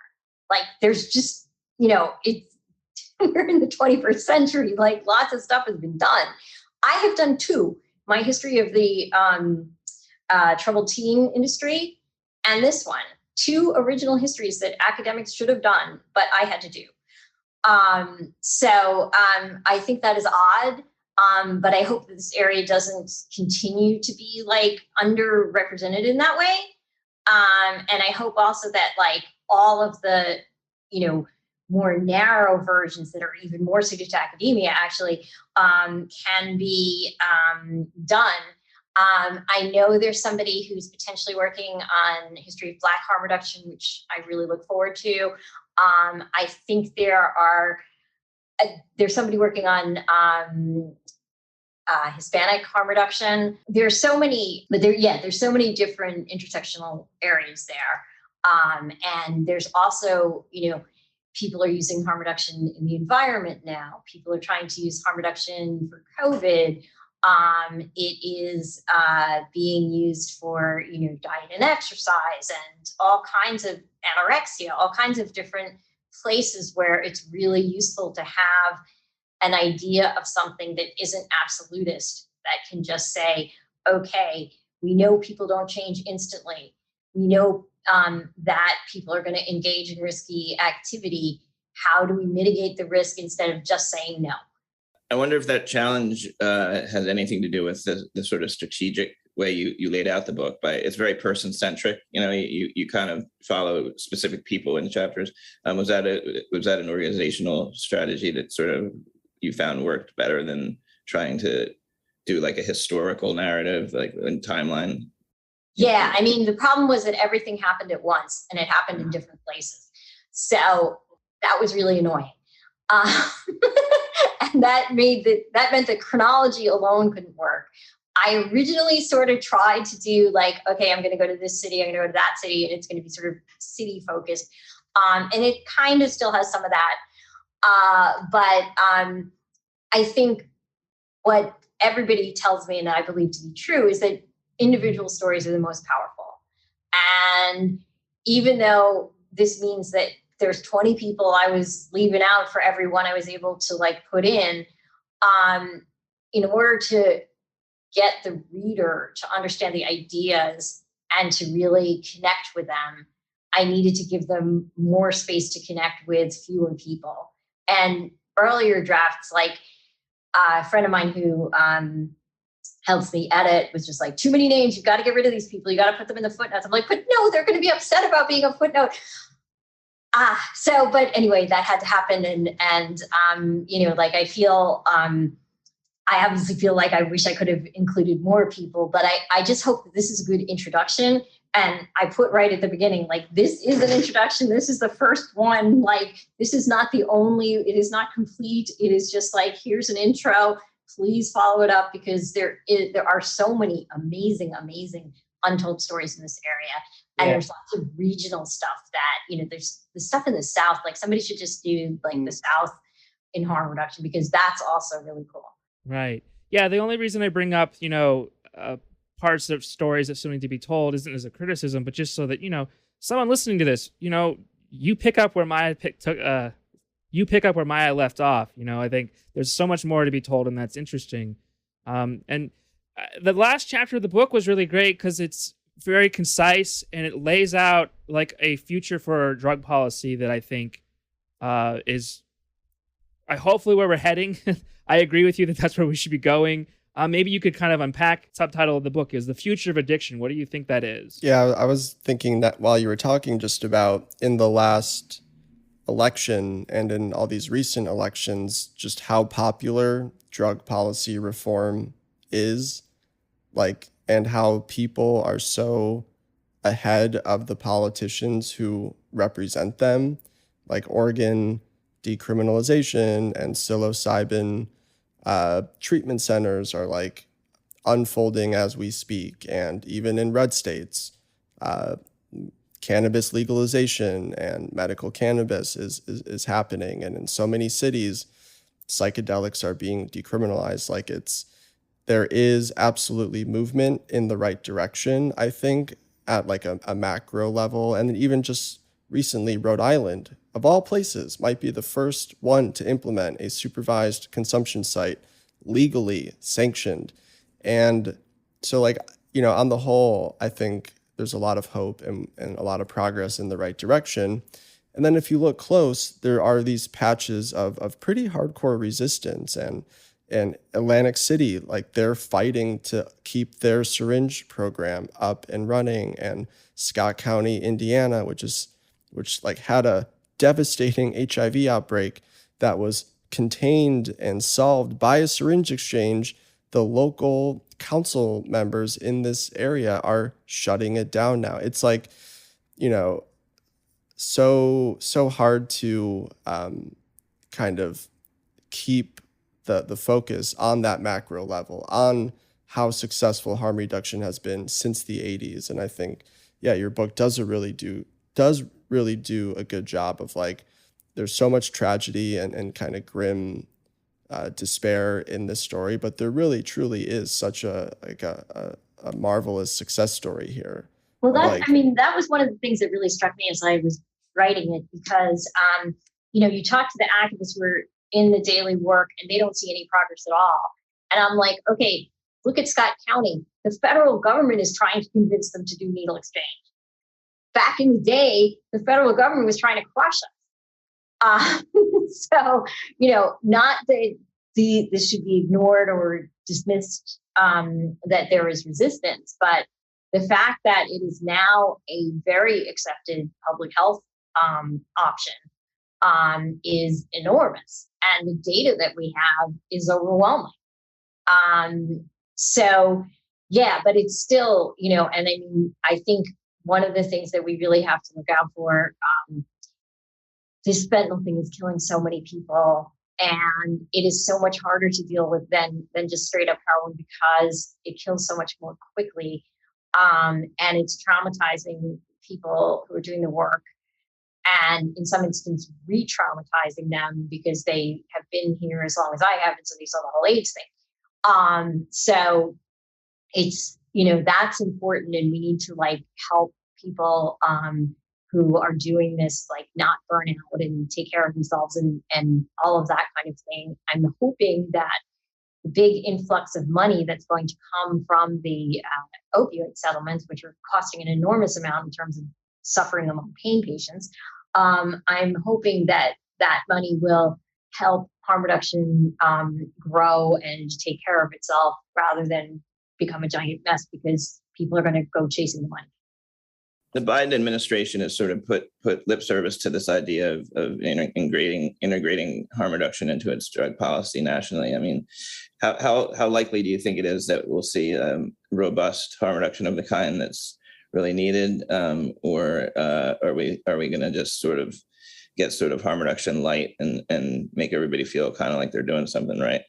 Like, there's just, we're in the 21st century, like, lots of stuff has been done. I have done 2, my history of the troubled teen industry and this one, 2 original histories that academics should have done, but I had to do. So I think that is odd, but I hope that this area doesn't continue to be like underrepresented in that way. And I hope also that like all of the, more narrow versions that are even more suited to academia actually can be done. I know there's somebody who's potentially working on history of Black harm reduction, which I really look forward to. I think there's somebody working on Hispanic harm reduction. There's so many, but there's so many different intersectional areas there. And there's also, people are using harm reduction in the environment now. People are trying to use harm reduction for COVID. It is being used for, diet and exercise and all kinds of anorexia, all kinds of different places where it's really useful to have an idea of something that isn't absolutist, that can just say, okay, we know people don't change instantly. We know that people are going to engage in risky activity. How do we mitigate the risk instead of just saying no? I wonder if that challenge has anything to do with the sort of strategic way you laid out the book. But it's very person-centric. You kind of follow specific people in chapters. Was that an organizational strategy that sort of you found worked better than trying to do like a historical narrative, like in timeline? Yeah, I mean, the problem was that everything happened at once and it happened in different places. So that was really annoying. And that meant that chronology alone couldn't work. I originally sort of tried to do like, okay, I'm going to go to this city, I'm going to go to that city, and it's going to be sort of city focused. And it kind of still has some of that. But I think what everybody tells me, and I believe to be true, is that individual stories are the most powerful. And even though this means that there's 20 people I was leaving out for every one I was able to like put in order to get the reader to understand the ideas and to really connect with them, I needed to give them more space to connect with fewer people. And earlier drafts, like a friend of mine who helps me edit was just like, too many names, you've got to get rid of these people, you got to put them in the footnotes. I'm like, but no, they're going to be upset about being a footnote. But anyway, that had to happen. And like I feel, I obviously feel like I wish I could have included more people, but I just hope that this is a good introduction. And I put right at the beginning, like, this is an introduction. This is the first one. Like, this is not the only, it is not complete. It is just like, here's an intro. Please follow it up, because there are so many amazing, amazing untold stories in this area. And there's lots of regional stuff that, there's the stuff in the South, like somebody should just do like the South in harm reduction, because that's also really cool. Right. Yeah. The only reason I bring up, parts of stories that still need to be told isn't as a criticism, but just so that, someone listening to this, you pick up where Maia left off. I think there's so much more to be told, and that's interesting. And the last chapter of the book was really great because it's very concise and it lays out like a future for drug policy that I think is hopefully where we're heading. I agree with you that that's where we should be going. Maybe you could kind of unpack. Subtitle of the book is The Future of Addiction. What do you think that is? Yeah, I was thinking that while you were talking just about in the last election and in all these recent elections, just how popular drug policy reform is, like, and how people are so ahead of the politicians who represent them, like Oregon decriminalization and psilocybin treatment centers are like unfolding as we speak. And even in red states, cannabis legalization and medical cannabis is happening. And in so many cities, psychedelics are being decriminalized. Like, there is absolutely movement in the right direction, I think, at like a macro level. And even just recently, Rhode Island, of all places, might be the first one to implement a supervised consumption site, legally sanctioned. And so, like, on the whole, I think there's a lot of hope and a lot of progress in the right direction. And then if you look close, there are these patches of pretty hardcore resistance. And Atlantic City, like, they're fighting to keep their syringe program up and running. And Scott County, Indiana, which had a devastating HIV outbreak that was contained and solved by a syringe exchange, the local council members in this area are shutting it down now. It's like, so hard to kind of keep the focus on that macro level, on how successful harm reduction has been since the 80s. And I think, your book does really do a good job of, like, there's so much tragedy and kind of grim despair in this story, but there really truly is such a marvelous success story here. Well, that was one of the things that really struck me as I was writing it, because you talk to the activists who are in the daily work and they don't see any progress at all. And I'm like, okay, look at Scott County. The federal government is trying to convince them to do needle exchange. Back in the day, the federal government was trying to crush us. So, not that this should be ignored or dismissed, that there is resistance, but the fact that it is now a very accepted public health option is enormous. and the data that we have is overwhelming. So yeah, but it's still, and I mean, I think one of the things that we really have to look out for, this fentanyl thing is killing so many people, and it is so much harder to deal with than just straight up heroin because it kills so much more quickly. And it's traumatizing people who are doing the work, and in some instances re-traumatizing them because they have been here as long as I have, and so they saw the whole AIDS thing. So it's, that's important, and we need to help people who are doing this not burn out and take care of themselves and all of that kind of thing. I'm hoping that the big influx of money that's going to come from the opioid settlements, which are costing an enormous amount in terms of suffering among pain patients, I'm hoping that money will help harm reduction grow and take care of itself rather than become a giant mess because people are going to go chasing the money. The Biden administration has sort of put lip service to this idea of integrating harm reduction into its drug policy nationally. I mean, how likely do you think it is that we'll see robust harm reduction of the kind that's really needed, or are we going to just sort of get harm reduction light and make everybody feel kind of like they're doing something right?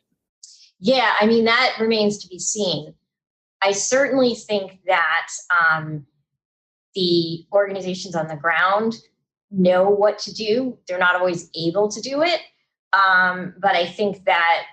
Yeah, I mean, that remains to be seen. I certainly think that the organizations on the ground know what to do. They're not always able to do it. But I think that,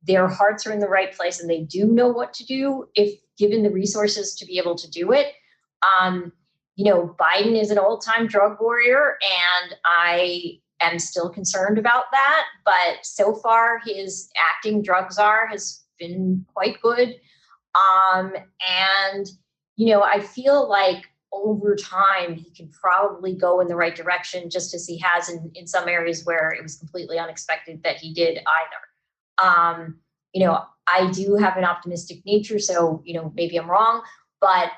their hearts are in the right place and they do know what to do if given the resources to be able to do it. Biden is an old-time drug warrior, and I am still concerned about that. But so far, his acting drug czar has been quite good. And I feel like over time, he can probably go in the right direction, just as he has in some areas where it was completely unexpected that he did either. I do have an optimistic nature, so, maybe I'm wrong, but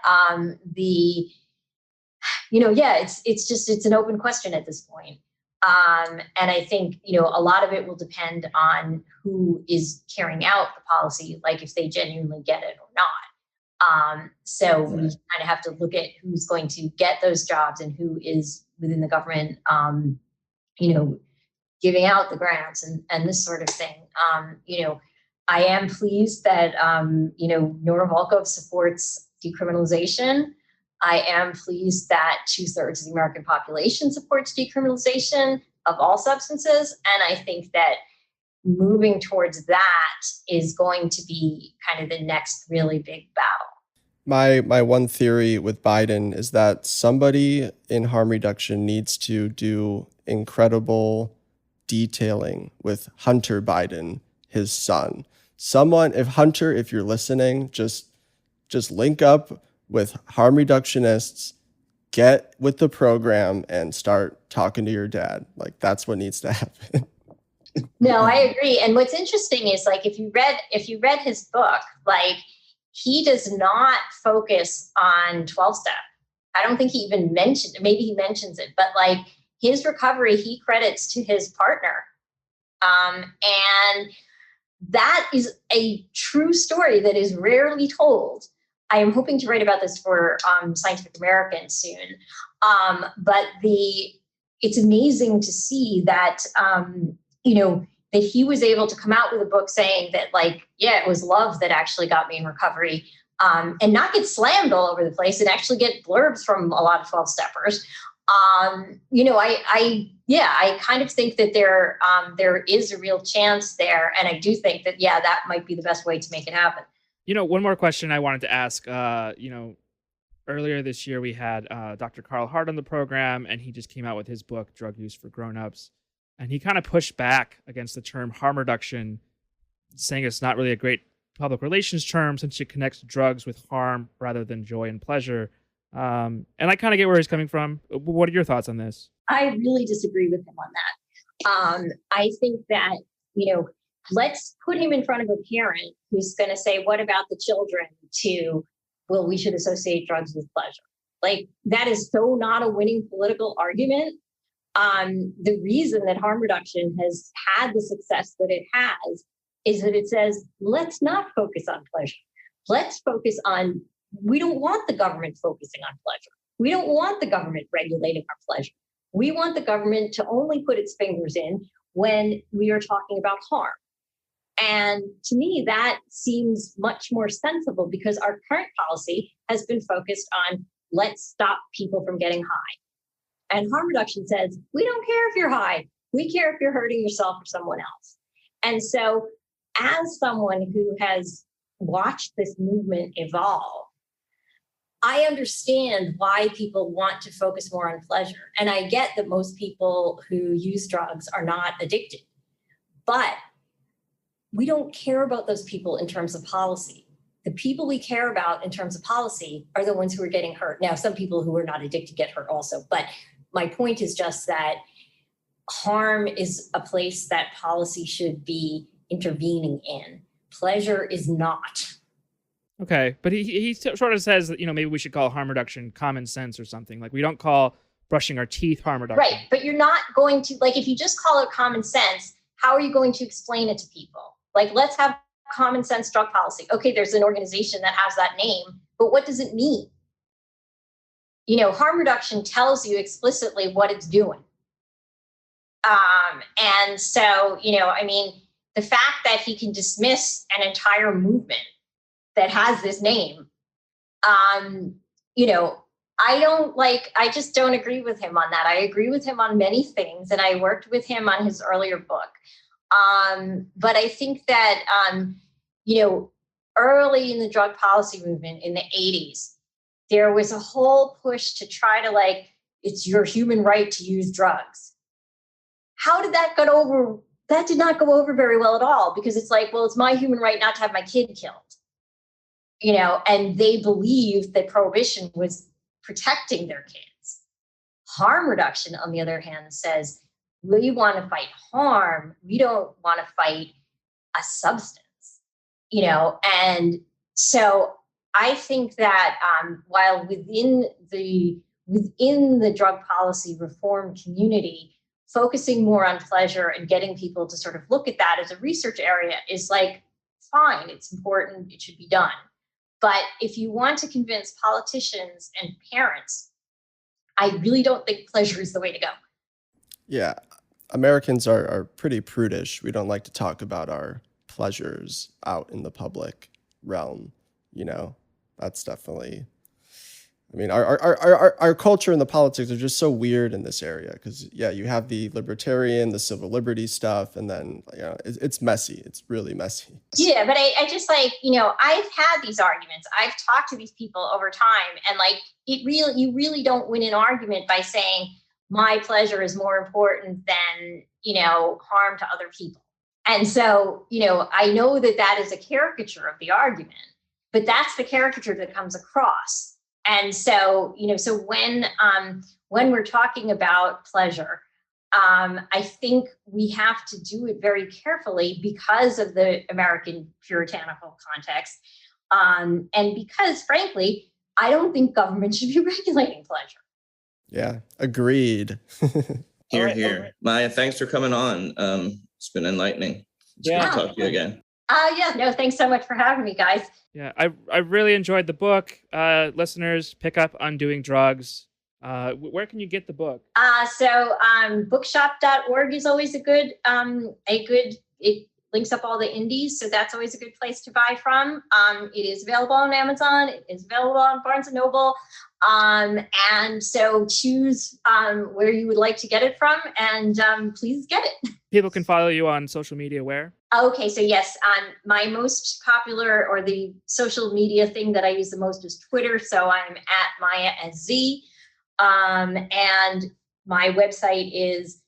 it's an open question at this point. And I think, a lot of it will depend on who is carrying out the policy, if they genuinely get it or not. So we kind of have to look at who's going to get those jobs and who is within the government, giving out the grants and this sort of thing. I am pleased that, Nora Volkov supports decriminalization. I am pleased that 2/3 of the American population supports decriminalization of all substances. And I think that moving towards that is going to be kind of the next really big battle. My one theory with Biden is that somebody in harm reduction needs to do incredible detailing with Hunter Biden, his son. If you're listening, just link up with harm reductionists, get with the program and start talking to your dad. That's what needs to happen. No, I agree. And what's interesting is if you read his book, he does not focus on 12-step. I don't think he even mentioned, maybe he mentions it, but his recovery, he credits to his partner. And that is a true story that is rarely told. I am hoping to write about this for Scientific American soon. But it's amazing to see that, that he was able to come out with a book saying that it was love that actually got me in recovery, and not get slammed all over the place and actually get blurbs from a lot of 12-steppers. I kind of think that there is a real chance there. And I do think that, that might be the best way to make it happen. One more question I wanted to ask, earlier this year we had Dr. Carl Hart on the program, and he just came out with his book, Drug Use for Grownups. And he kind of pushed back against the term harm reduction, saying it's not really a great public relations term since it connects drugs with harm rather than joy and pleasure. And I kind of get where he's coming from. What are your thoughts on this? I really disagree with him on that. I think that, let's put him in front of a parent who's going to say, what about the children, to, well, we should associate drugs with pleasure. That is so not a winning political argument. The reason that harm reduction has had the success that it has is that it says, let's not focus on pleasure. Let's focus on, we don't want the government focusing on pleasure. We don't want the government regulating our pleasure. We want the government to only put its fingers in when we are talking about harm. And to me, that seems much more sensible because our current policy has been focused on, let's stop people from getting high. And harm reduction says, we don't care if you're high. We care if you're hurting yourself or someone else. And so as someone who has watched this movement evolve, I understand why people want to focus more on pleasure. And I get that most people who use drugs are not addicted. But we don't care about those people in terms of policy. The people we care about in terms of policy are the ones who are getting hurt. Now, some people who are not addicted get hurt also. But my point is just that harm is a place that policy should be intervening in. Pleasure is not. Okay, but he sort of says that, maybe we should call harm reduction common sense or something. Like, we don't call brushing our teeth harm reduction. Right, but you're not going to, like, if you just call it common sense, how are you going to explain it to people? Like, let's have common sense drug policy. Okay, there's an organization that has that name, but what does it mean? Harm reduction tells you explicitly what it's doing. And so, the fact that he can dismiss an entire movement that has this name, I just don't agree with him on that. I agree with him on many things, and I worked with him on his earlier book. But I think that, early in the drug policy movement in the 80s, there was a whole push to try to it's your human right to use drugs. How did that go over? That did not go over very well at all, because it's it's my human right not to have my kid killed. And they believed that prohibition was protecting their kids. Harm reduction, on the other hand, says we want to fight harm. We don't want to fight a substance, And so I think that while within the drug policy reform community, focusing more on pleasure and getting people to sort of look at that as a research area is fine. It's important. It should be done. But if you want to convince politicians and parents, I really don't think pleasure is the way to go. Yeah. Americans are pretty prudish. We don't like to talk about our pleasures out in the public realm. That's definitely, our culture and the politics are just so weird in this area because, you have the libertarian, the civil liberties stuff, and then, it's messy. It's really messy. Yeah, but I just I've had these arguments. I've talked to these people over time, and you really don't win an argument by saying my pleasure is more important than, harm to other people. And so, I know that is a caricature of the argument, but that's the caricature that comes across. And so, so when we're talking about pleasure, I think we have to do it very carefully because of the American puritanical context. And because, frankly, I don't think government should be regulating pleasure. Yeah, agreed. Here, here. Right. Maia, thanks for coming on. It's been enlightening. It's good to talk to you again. Thanks so much for having me, guys. Yeah, I really enjoyed the book. Listeners, pick up Undoing Drugs. Where can you get the book? So bookshop.org is always it links up all the indies. So that's always a good place to buy from. It is available on Amazon. It is available on Barnes & Noble. And so choose where you would like to get it from, and please get it. People can follow you on social media where? Okay, so yes, my most popular or the social media thing that I use the most is Twitter. So I'm at Maia SZ. And my website is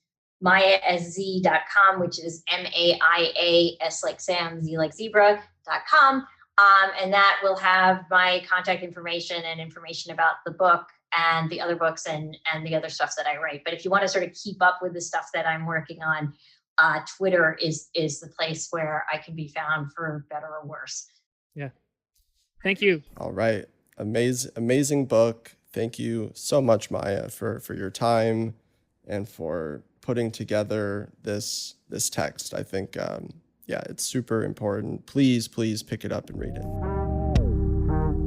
maiaszz.com, which is MAIAS like Sam, Z like zebra.com. And that will have my contact information and information about the book and the other books and the other stuff that I write. But if you want to sort of keep up with the stuff that I'm working on, Twitter is the place where I can be found, for better or worse. Yeah. Thank you. All right. Amazing book. Thank you so much, Maia, for your time and for putting together this text. I think, it's super important. Please pick it up and read it.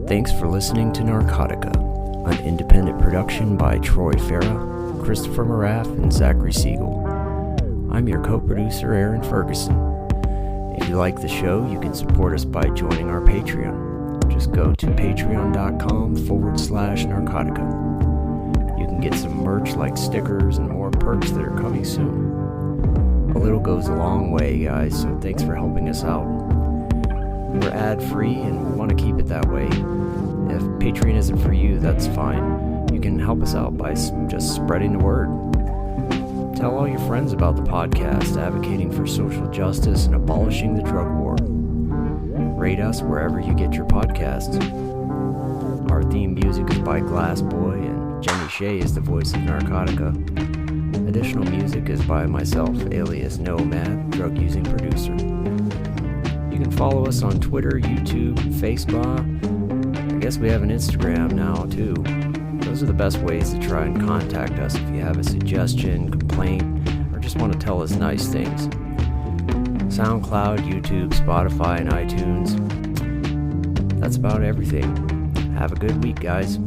Thanks for listening to Narcotica, an independent production by Troy Farah, Christopher Moraff, and Zachary Siegel. I'm your co-producer, Aaron Ferguson. If you like the show, you can support us by joining our Patreon. Just go to patreon.com/Narcotica. You can get some merch like stickers and more perks that are coming soon. A little goes a long way, guys, so thanks for helping us out. We're ad-free and we want to keep it that way. If Patreon isn't for you, that's fine. You can help us out by just spreading the word. Tell all your friends about the podcast advocating for social justice and abolishing the drug war. Rate us wherever you get your podcasts. Our theme music is by Glass Boy, and Jenny Shea is the voice of Narcotica. Additional music is by myself, alias Nomad, drug-using producer. You can follow us on Twitter, YouTube, Facebook. I guess we have an Instagram now, too. Those are the best ways to try and contact us if you have a suggestion, complaint, or just want to tell us nice things. SoundCloud, YouTube, Spotify, and iTunes. That's about everything. Have a good week, guys.